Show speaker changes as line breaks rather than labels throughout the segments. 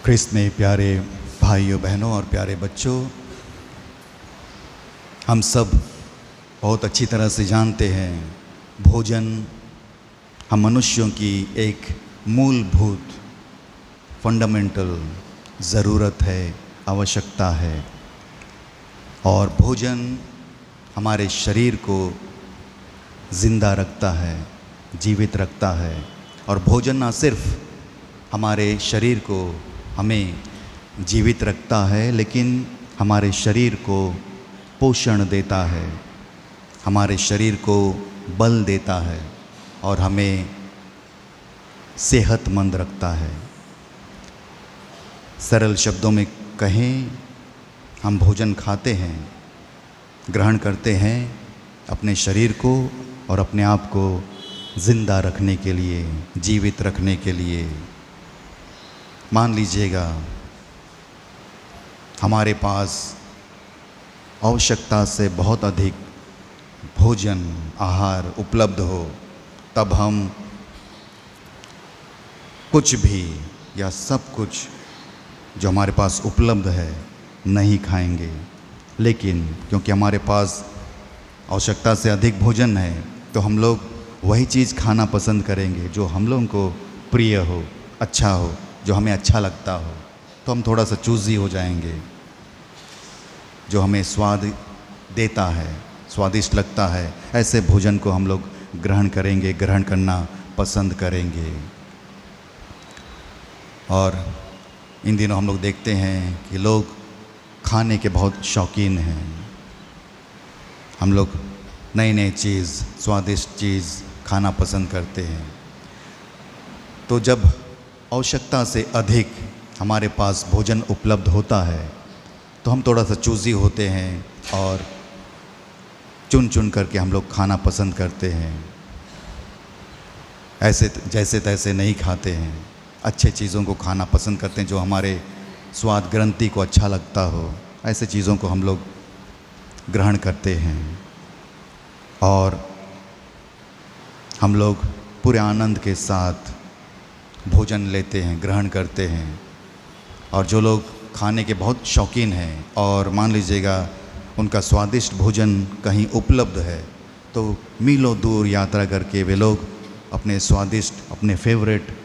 ख्रिस्त में प्यारे भाइयों बहनों और प्यारे बच्चों, हम सब बहुत अच्छी तरह से जानते हैं भोजन हम मनुष्यों की एक मूलभूत फंडामेंटल ज़रूरत है, आवश्यकता है। और भोजन हमारे शरीर को ज़िंदा रखता है, जीवित रखता है। और भोजन ना सिर्फ हमारे शरीर को हमें जीवित रखता है, लेकिन हमारे शरीर को पोषण देता है, हमारे शरीर को बल देता है और हमें सेहतमंद रखता है। सरल शब्दों में कहें, हम भोजन खाते हैं, ग्रहण करते हैं अपने शरीर को और अपने आप को ज़िंदा रखने के लिए, जीवित रखने के लिए। मान लीजिएगा हमारे पास आवश्यकता से बहुत अधिक भोजन आहार उपलब्ध हो, तब हम कुछ भी या सब कुछ जो हमारे पास उपलब्ध है नहीं खाएंगे। लेकिन क्योंकि हमारे पास आवश्यकता से अधिक भोजन है, तो हम लोग वही चीज़ खाना पसंद करेंगे जो हम लोगों को प्रिय हो, अच्छा हो, जो हमें अच्छा लगता हो। तो हम थोड़ा सा चूज़ी हो जाएंगे। जो हमें स्वाद देता है, स्वादिष्ट लगता है, ऐसे भोजन को हम लोग ग्रहण करेंगे, ग्रहण करना पसंद करेंगे। और इन दिनों हम लोग देखते हैं कि लोग खाने के बहुत शौकीन हैं। हम लोग नई नई चीज़, स्वादिष्ट चीज़ खाना पसंद करते हैं। तो जब आवश्यकता से अधिक हमारे पास भोजन उपलब्ध होता है, तो हम थोड़ा सा चूज़ी होते हैं और चुन चुन करके हम लोग खाना पसंद करते हैं। ऐसे जैसे तैसे नहीं खाते हैं, अच्छे चीज़ों को खाना पसंद करते हैं जो हमारे स्वाद ग्रंथि को अच्छा लगता हो। ऐसे चीज़ों को हम लोग ग्रहण करते हैं और हम लोग पूरे आनंद के साथ भोजन लेते हैं, ग्रहण करते हैं। और जो लोग खाने के बहुत शौकीन हैं और मान लीजिएगा उनका स्वादिष्ट भोजन कहीं उपलब्ध है, तो मीलों दूर यात्रा करके वे लोग अपने स्वादिष्ट, अपने फेवरेट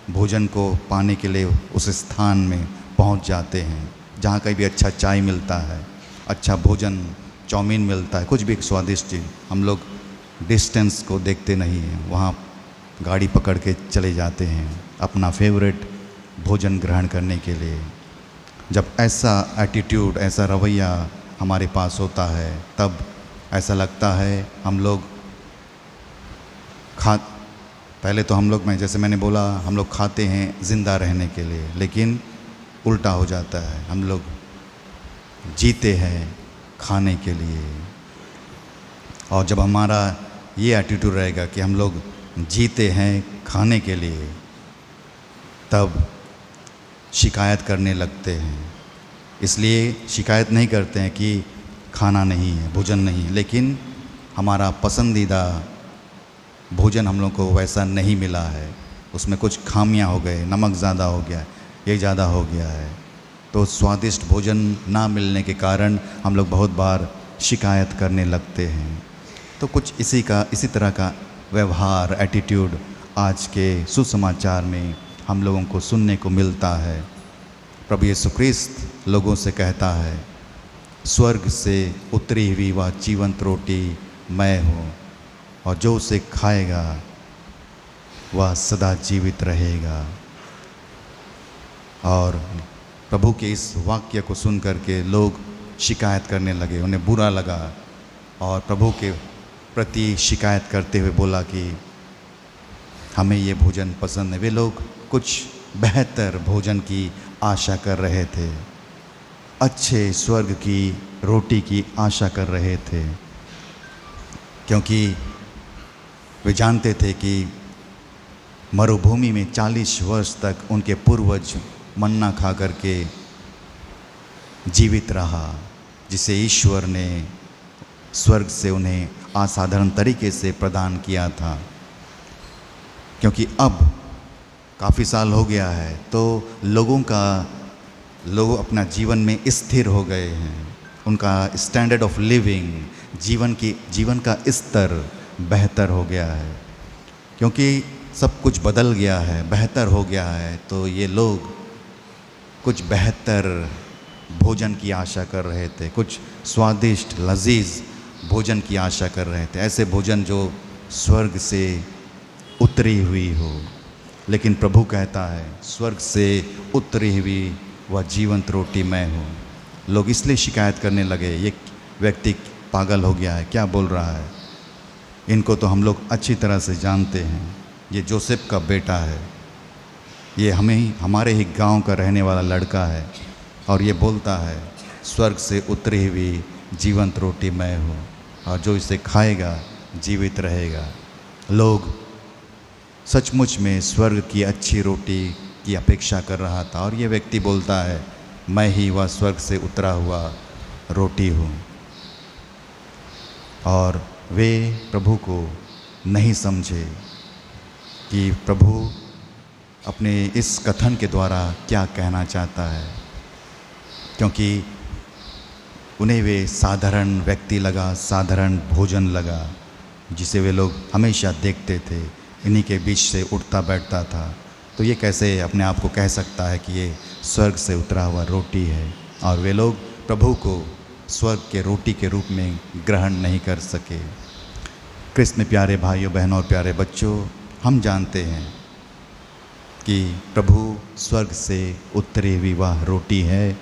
भोजन को पाने के लिए उस स्थान में पहुंच जाते हैं जहां कहीं भी अच्छा चाय मिलता है, अच्छा भोजन, चाउमीन मिलता है, कुछ भी एक स्वादिष्ट चीज़। हम लोग डिस्टेंस को देखते नहीं हैं, वहाँ गाड़ी पकड़ के चले जाते हैं अपना फेवरेट भोजन ग्रहण करने के लिए। जब ऐसा एटीट्यूड, ऐसा रवैया हमारे पास होता है, तब ऐसा लगता है हम लोग पहले तो हम लोग में, जैसे मैंने बोला, हम लोग खाते हैं ज़िंदा रहने के लिए, लेकिन उल्टा हो जाता है। हम लोग जीते हैं खाने के लिए। और जब हमारा ये एटीट्यूड रहेगा कि हम लोग जीते हैं खाने के लिए, तब शिकायत करने लगते हैं। इसलिए शिकायत नहीं करते हैं कि खाना नहीं है, भोजन नहीं है, लेकिन हमारा पसंदीदा भोजन हम लोग को वैसा नहीं मिला है, उसमें कुछ खामियां हो गए, नमक ज़्यादा हो गया, ये ज़्यादा हो गया है। तो स्वादिष्ट भोजन ना मिलने के कारण हम लोग बहुत बार शिकायत करने लगते हैं। तो कुछ इसी तरह का व्यवहार, एटीट्यूड आज के सुसमाचार में हम लोगों को सुनने को मिलता है। प्रभु यीशु ख्रिस्त लोगों से कहता है, स्वर्ग से उतरी हुई वह जीवंत रोटी मैं हूँ, और जो उसे खाएगा वह सदा जीवित रहेगा। और प्रभु के इस वाक्य को सुन करके लोग शिकायत करने लगे, उन्हें बुरा लगा और प्रभु के प्रति शिकायत करते हुए बोला कि हमें ये भोजन पसंद है। वे लोग कुछ बेहतर भोजन की आशा कर रहे थे, अच्छे स्वर्ग की रोटी की आशा कर रहे थे, क्योंकि वे जानते थे कि मरुभूमि में 40 वर्ष तक उनके पूर्वज मन्ना खा करके जीवित रहा, जिसे ईश्वर ने स्वर्ग से उन्हें असाधारण तरीके से प्रदान किया था। क्योंकि अब काफ़ी साल हो गया है, तो लोगों का लोग अपना जीवन में स्थिर हो गए हैं, उनका स्टैंडर्ड ऑफ लिविंग, जीवन का स्तर बेहतर हो गया है, क्योंकि सब कुछ बदल गया है, बेहतर हो गया है। तो ये लोग कुछ बेहतर भोजन की आशा कर रहे थे, कुछ स्वादिष्ट लजीज भोजन की आशा कर रहे थे, ऐसे भोजन जो स्वर्ग से उतरी हुई हो। लेकिन प्रभु कहता है स्वर्ग से उतरी हुई वह जीवंत रोटी मैं हूँ। लोग इसलिए शिकायत करने लगे, ये व्यक्ति पागल हो गया है, क्या बोल रहा है। इनको तो हम लोग अच्छी तरह से जानते हैं, ये जोसेफ का बेटा है, ये हमारे ही गांव का रहने वाला लड़का है, और ये बोलता है स्वर्ग से उतरी हुई जीवंत रोटी मैं हूँ, और जो इसे खाएगा जीवित रहेगा। लोग सचमुच में स्वर्ग की अच्छी रोटी की अपेक्षा कर रहा था, और ये व्यक्ति बोलता है मैं ही वह स्वर्ग से उतरा हुआ रोटी हूँ। और वे प्रभु को नहीं समझे कि प्रभु अपने इस कथन के द्वारा क्या कहना चाहता है, क्योंकि उन्हें वे साधारण व्यक्ति लगा, साधारण भोजन लगा, जिसे वे लोग हमेशा देखते थे, इन्हीं के बीच से उठता बैठता था। तो ये कैसे अपने आप को कह सकता है कि ये स्वर्ग से उतरा हुआ रोटी है। और वे लोग प्रभु को स्वर्ग के रोटी के रूप में ग्रहण नहीं कर सके। क्रिस्त में प्यारे भाइयों बहनों और प्यारे बच्चों, हम जानते हैं कि प्रभु स्वर्ग से उतरी हुई वह रोटी है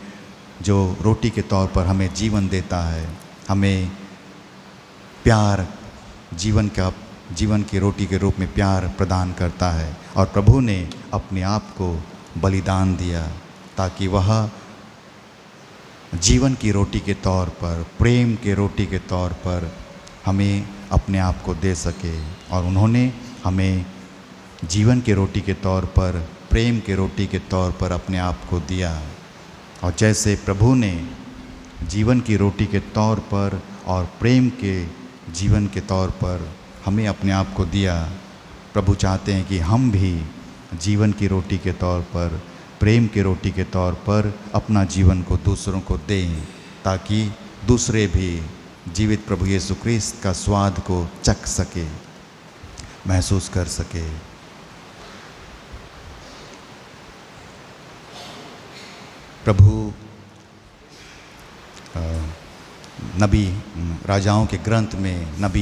जो रोटी के तौर पर हमें जीवन देता है, हमें प्यार, जीवन की रोटी के रूप में प्यार प्रदान करता है। और प्रभु ने अपने आप को बलिदान दिया ताकि वह जीवन की रोटी के तौर पर, प्रेम के रोटी के तौर पर हमें अपने आप को दे सके। और उन्होंने हमें जीवन की रोटी के तौर पर, प्रेम के रोटी के तौर पर अपने आप को दिया। और जैसे प्रभु ने जीवन की रोटी के तौर पर और प्रेम के जीवन के तौर पर हमें अपने आप को दिया, प्रभु चाहते हैं कि हम भी जीवन की रोटी के तौर पर, प्रेम की रोटी के तौर पर अपना जीवन को दूसरों को दें, ताकि दूसरे भी जीवित प्रभु यीशु क्रिस्त का स्वाद को चख सके, महसूस कर सके। प्रभु नबी राजाओं के ग्रंथ में नबी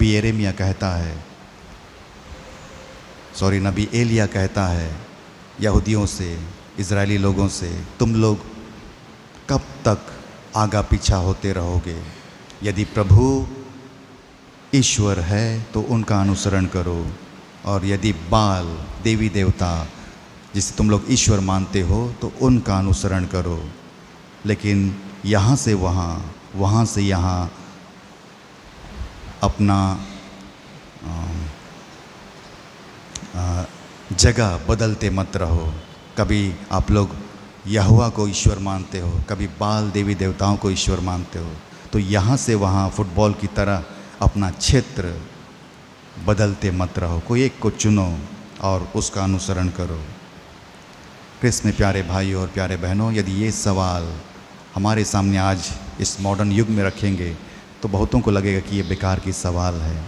यिर्मयाह कहता है, नबी एलिया कहता है यहूदियों से, इज़राइली लोगों से, तुम लोग कब तक आगा पीछा होते रहोगे? यदि प्रभु ईश्वर है तो उनका अनुसरण करो, और यदि बाल देवी देवता जिसे तुम लोग ईश्वर मानते हो तो उनका अनुसरण करो। लेकिन यहाँ से वहाँ, वहाँ से यहाँ अपना जगह बदलते मत रहो। कभी आप लोग यहोवा को ईश्वर मानते हो, कभी बाल देवी देवताओं को ईश्वर मानते हो, तो यहाँ से वहाँ फुटबॉल की तरह अपना क्षेत्र बदलते मत रहो। कोई एक को चुनो और उसका अनुसरण करो। क्रिस्त में प्यारे भाइयों और प्यारे बहनों, यदि ये सवाल हमारे सामने आज इस मॉडर्न युग में रखेंगे तो बहुतों को लगेगा कि ये बेकार की सवाल है।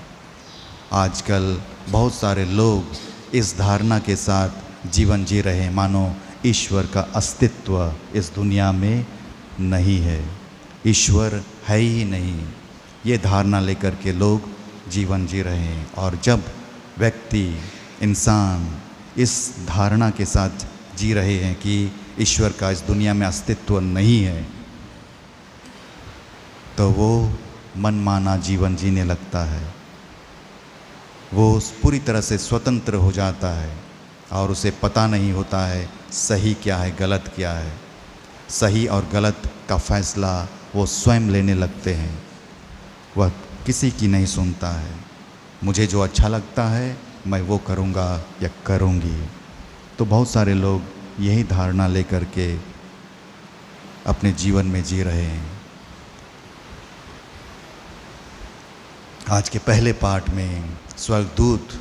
आजकल बहुत सारे लोग इस धारणा के साथ जीवन जी रहे हैं मानो ईश्वर का अस्तित्व इस दुनिया में नहीं है, ईश्वर है ही नहीं, ये धारणा लेकर के लोग जीवन जी रहे हैं। और जब व्यक्ति, इंसान इस धारणा के साथ जी रहे हैं कि ईश्वर का इस दुनिया में अस्तित्व नहीं है, तो वो मनमाना जीवन जीने लगता है। वो पूरी तरह से स्वतंत्र हो जाता है और उसे पता नहीं होता है सही क्या है, गलत क्या है। सही और गलत का फैसला वो स्वयं लेने लगते हैं, वह किसी की नहीं सुनता है। मुझे जो अच्छा लगता है मैं वो करूँगा या करूँगी। तो बहुत सारे लोग यही धारणा लेकर के अपने जीवन में जी रहे हैं। आज के पहले पाठ में स्वर्गदूत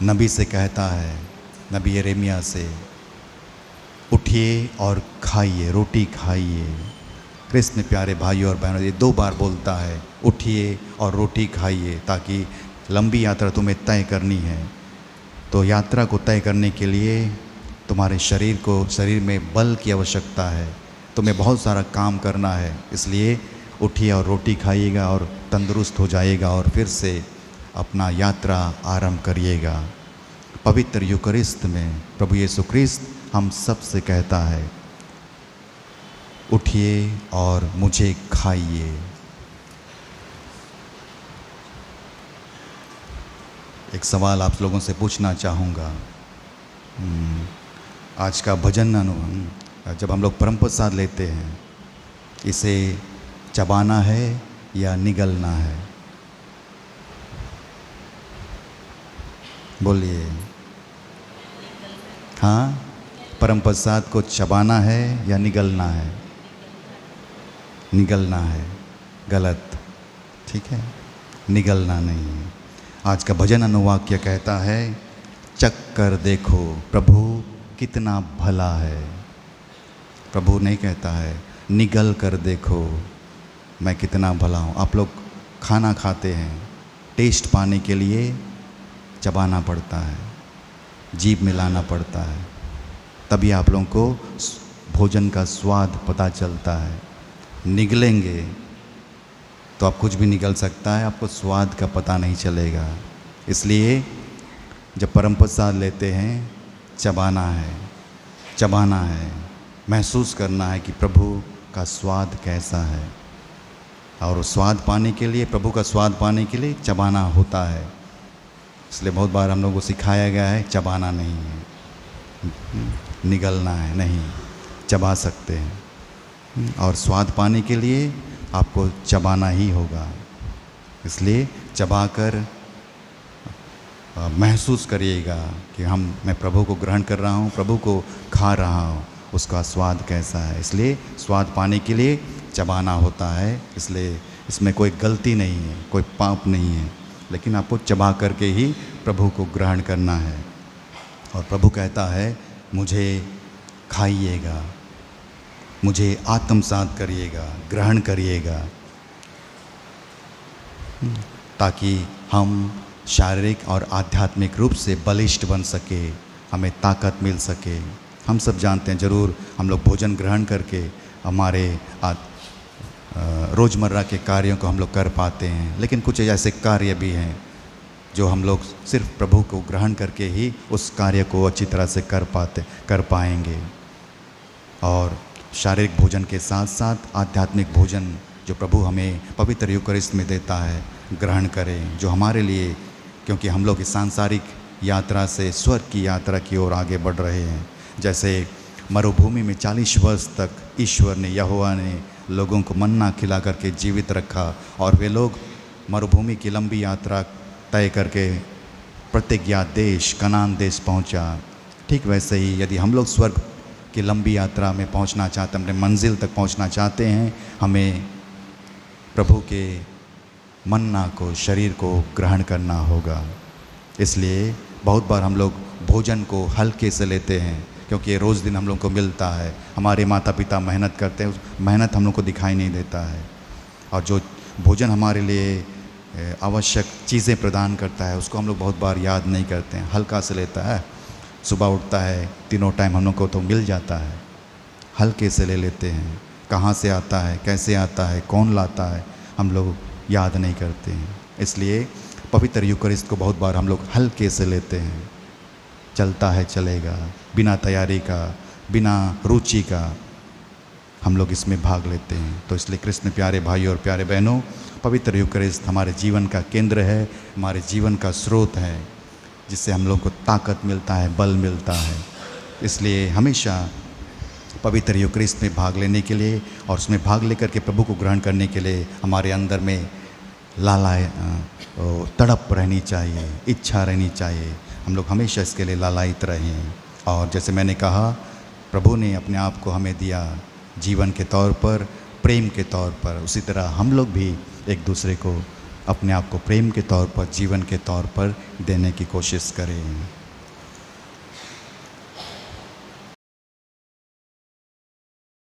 नबी से कहता है, नबी यिर्मयाह से, उठिए और खाइए, रोटी खाइए। कृष्ण में प्यारे भाइयों और बहनों, ये 2 बार बोलता है, उठिए और रोटी खाइए, ताकि लंबी यात्रा तुम्हें तय करनी है। तो यात्रा को तय करने के लिए तुम्हारे शरीर में बल की आवश्यकता है, तुम्हें बहुत सारा काम करना है। इसलिए उठिए और रोटी खाइएगा और तंदुरुस्त हो जाएगा और फिर से अपना यात्रा आरंभ करिएगा। पवित्र यूकरिस्त में प्रभु यीशु ख्रिस्त हम सब से कहता है, उठिए और मुझे खाइए। एक सवाल आप लोगों से पूछना चाहूँगा। आज का भजन जब हम लोग परम प्रसाद लेते हैं, इसे चबाना है या निगलना है? बोलिए। हाँ, परम प्रसाद को चबाना है या निगलना है? निगलना है। गलत, ठीक है, निगलना नहीं है। आज का भजन अनुवाक्य कहता है, चख कर देखो प्रभु कितना भला है। प्रभु नहीं कहता है निगल कर देखो मैं कितना भला हूँ। आप लोग खाना खाते हैं, टेस्ट पाने के लिए चबाना पड़ता है, जीभ मिलाना पड़ता है, तभी आप लोगों को भोजन का स्वाद पता चलता है। निगलेंगे तो आप कुछ भी निकल सकता है, आपको स्वाद का पता नहीं चलेगा। इसलिए जब परम प्रसाद लेते हैं, चबाना है, चबाना है, महसूस करना है कि प्रभु का स्वाद कैसा है। और स्वाद पाने के लिए, प्रभु का स्वाद पाने के लिए चबाना होता है। इसलिए बहुत बार हम लोगों को सिखाया गया है, चबाना नहीं है, निगलना है, नहीं, चबा सकते हैं। और स्वाद पाने के लिए आपको चबाना ही होगा। इसलिए चबाकर महसूस करिएगा कि मैं प्रभु को ग्रहण कर रहा हूँ, प्रभु को खा रहा हूँ, उसका स्वाद कैसा है। इसलिए स्वाद पाने के लिए चबाना होता है। इसलिए इसमें कोई गलती नहीं है, कोई पाप नहीं है, लेकिन आपको चबा करके ही प्रभु को ग्रहण करना है। और प्रभु कहता है, मुझे खाइएगा, मुझे आत्मसात करिएगा, ग्रहण करिएगा, ताकि हम शारीरिक और आध्यात्मिक रूप से बलिष्ठ बन सके, हमें ताकत मिल सके। हम सब जानते हैं, ज़रूर हम लोग भोजन ग्रहण करके हमारे रोज़मर्रा के कार्यों को हम लोग कर पाते हैं, लेकिन कुछ ऐसे कार्य भी हैं जो हम लोग सिर्फ प्रभु को ग्रहण करके ही उस कार्य को अच्छी तरह से कर पाएंगे। और शारीरिक भोजन के साथ साथ आध्यात्मिक भोजन जो प्रभु हमें पवित्र यूकरिस्त में देता है, ग्रहण करें, जो हमारे लिए, क्योंकि हम लोग इस सांसारिक यात्रा से स्वर्ग की यात्रा की ओर आगे बढ़ रहे हैं। जैसे मरुभूमि में 40 वर्ष तक ईश्वर ने, यहोवा ने लोगों को मन्ना खिला करके जीवित रखा, और वे लोग मरुभूमि की लंबी यात्रा तय करके प्रतिज्ञा देश, कनान देश पहुंचा। ठीक वैसे ही यदि हम लोग स्वर्ग की लंबी यात्रा में पहुंचना चाहते हैं, अपने मंजिल तक पहुंचना चाहते हैं, हमें प्रभु के मन्ना को, शरीर को ग्रहण करना होगा। इसलिए बहुत बार हम लोग भोजन को हल्के से लेते हैं, क्योंकि ये रोज़ दिन हम लोग को मिलता है। हमारे माता पिता मेहनत करते हैं, उस मेहनत हम लोग को दिखाई नहीं देता है। और जो भोजन हमारे लिए आवश्यक चीज़ें प्रदान करता है, उसको हम लोग बहुत बार याद नहीं करते हैं, हल्का से लेता है। सुबह उठता है, तीनों टाइम हम लोग को तो मिल जाता है, हल्के से ले लेते हैं। कहाँ से आता है, कैसे आता है, कौन लाता है, हम लोग याद नहीं करते हैं। इसलिए पवित्र यूकरिस्त को बहुत बार हम लोग हल्के से लेते हैं। चलता है, चलेगा, बिना तैयारी का, बिना रुचि का हम लोग इसमें भाग लेते हैं। तो इसलिए कृष्ण प्यारे भाइयों और प्यारे बहनों, पवित्र यूकरिस्त हमारे जीवन का केंद्र है, हमारे जीवन का स्रोत है, जिससे हम लोग को ताकत मिलता है, बल मिलता है। इसलिए हमेशा पवित्र यूकरिस्त में भाग लेने के लिए और उसमें भाग लेकर के प्रभु को ग्रहण करने के लिए हमारे अंदर में तड़प रहनी चाहिए, इच्छा रहनी चाहिए। हम लोग हमेशा इसके लिए लालायित रहें। और जैसे मैंने कहा, प्रभु ने अपने आप को हमें दिया जीवन के तौर पर, प्रेम के तौर पर, उसी तरह हम लोग भी एक दूसरे को अपने आप को प्रेम के तौर पर, जीवन के तौर पर देने की कोशिश करें।